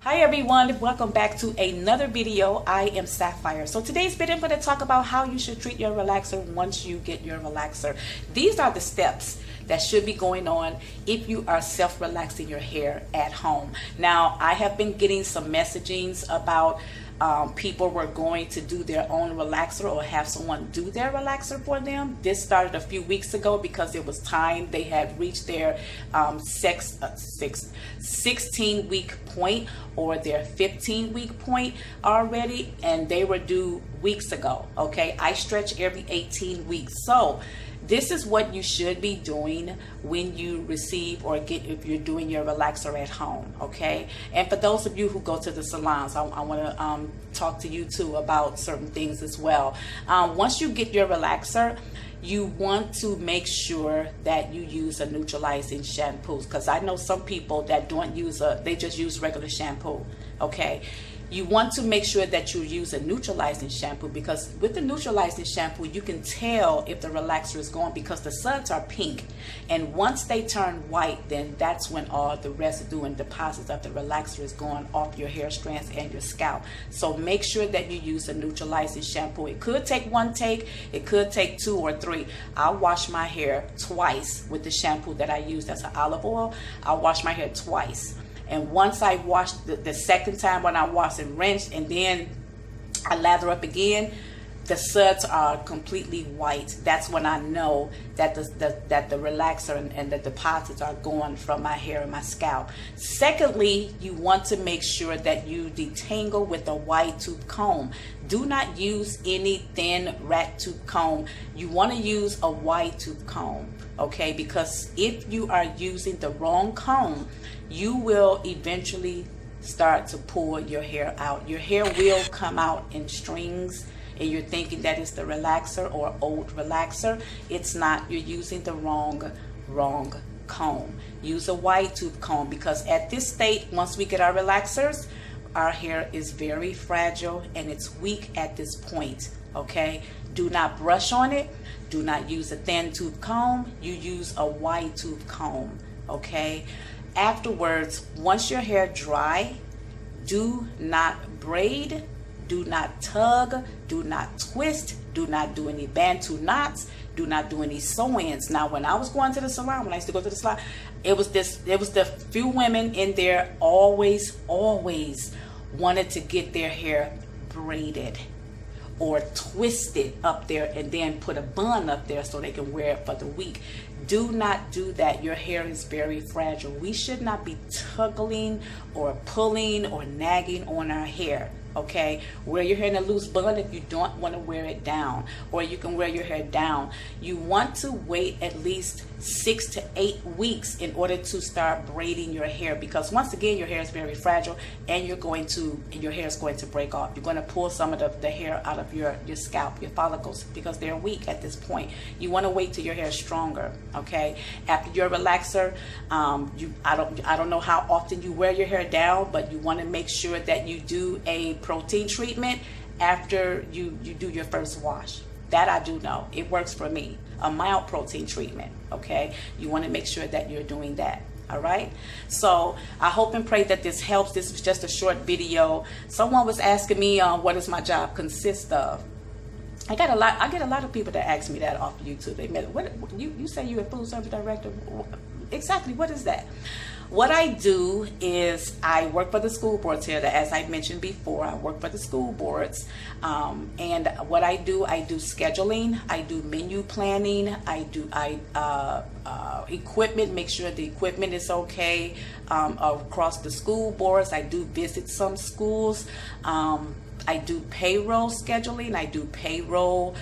Hi everyone, welcome back to another video. I am Sapphire. So today's video I'm going to talk about how you should treat your relaxer once you get your relaxer. These are the steps that should be going on if you are self-relaxing your hair at home. Now, I have been getting some messagings about people were going to do their own relaxer or have someone do their relaxer for them. This started a few weeks ago because it was time. They had reached their 16-week point or their 15-week point already, and they were due weeks ago. Okay, I stretch every 18 weeks. So this is what you should be doing when you receive or get, if you're doing your relaxer at home, okay? And for those of you who go to the salons, I want to talk to you too about certain things as well. Once you get your relaxer, you want to make sure that you use a neutralizing shampoo, because I know some people that don't use they just use regular shampoo, okay? You want to make sure that you use a neutralizing shampoo, because with the neutralizing shampoo you can tell if the relaxer is gone because the suds are pink, and once they turn white, then that's when all the residue and deposits of the relaxer is going off your hair strands and your scalp. So make sure that you use a neutralizing shampoo. It could take one take, it could take 2 or 3. I'll wash my hair twice with the shampoo that I use, that's an olive oil. I'll wash my hair twice. And once I wash the second time, when I wash and rinse and then I lather up again, the suds are completely white. That's when I know that the relaxer and the deposits are going from my hair and my scalp. Secondly, you want to make sure that you detangle with a wide tooth comb. Do not use any thin rat tooth comb. You want to use a wide tooth comb, okay? Because if you are using the wrong comb, you will eventually start to pull your hair out. Your hair will come out in strings, and you're thinking that it's the relaxer or old relaxer. It's not. You're using the wrong comb. Use a wide tooth comb, because at this state, once we get our relaxers, our hair is very fragile and it's weak at this point, okay? Do not brush on it. Do not use a thin tooth comb. You use a wide tooth comb, okay? Afterwards, once your hair dry, do not braid, do not tug, do not twist, do not do any bantu knots, do not do any sew-ins. Now, when I was going to the salon, when I used to go to the salon, it was the few women in there always wanted to get their hair braided or twisted up there and then put a bun up there so they can wear it for the week. Do not do that. Your hair is very fragile. We should not be tugging or pulling or nagging on our hair, okay? Wear your hair in a loose bun if you don't want to wear it down, or you can wear your hair down. You want to wait at least 6 to 8 weeks in order to start braiding your hair, because once again, your hair is very fragile and your hair is going to break off. You're going to pull some of the hair out of your scalp, your follicles, because they're weak at this point. You want to wait till your hair is stronger, okay? After your relaxer, I don't know how often you wear your hair down, but you want to make sure that you do a protein treatment after you do your first wash. That I do know. It works for me. A mild protein treatment, okay? You want to make sure that you're doing that. All right, so I hope and pray that this helps. This was just a short video. Someone was asking me what does my job consist of. I get a lot of people that ask me that off YouTube. They met, what you say you're a food service director? Exactly, what is that? What I do is I work for the school boards here. As I mentioned before, I work for the school boards. And what I do scheduling, I do menu planning, I do equipment, make sure the equipment is okay across the school boards. I do visit some schools. I do payroll scheduling, I do payroll.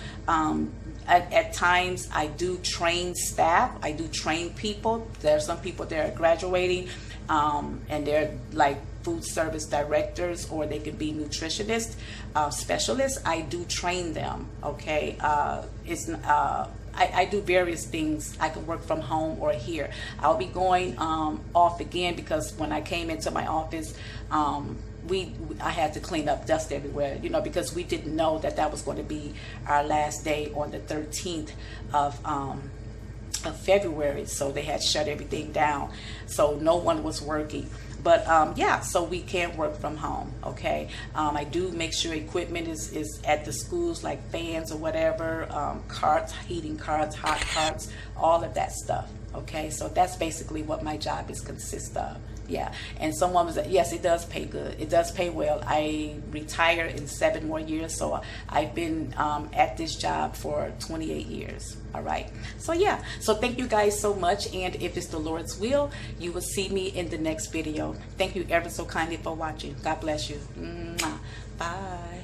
At times I do train staff, I do train people. There are some people that are graduating and they're like food service directors, or they could be nutritionists, specialists. I do train them, okay? I do various things. I can work from home or here. I'll be going off again because when I came into my office, I had to clean up dust everywhere, you know, because we didn't know that was going to be our last day on the 13th of February. So they had shut everything down. So no one was working. But yeah, so we can work from home. Okay, I do make sure equipment is at the schools, like fans or whatever, carts, heating carts, hot carts, all of that stuff. Okay, so that's basically what my job is consist of. Yeah, and someone was, yes, it does pay good. It does pay well. I retire in 7 more years, so I've been at this job for 28 years. All right, so yeah, so thank you guys so much, and if it's the Lord's will, you will see me in the next video. Thank you ever so kindly for watching. God bless you. Mwah. Bye.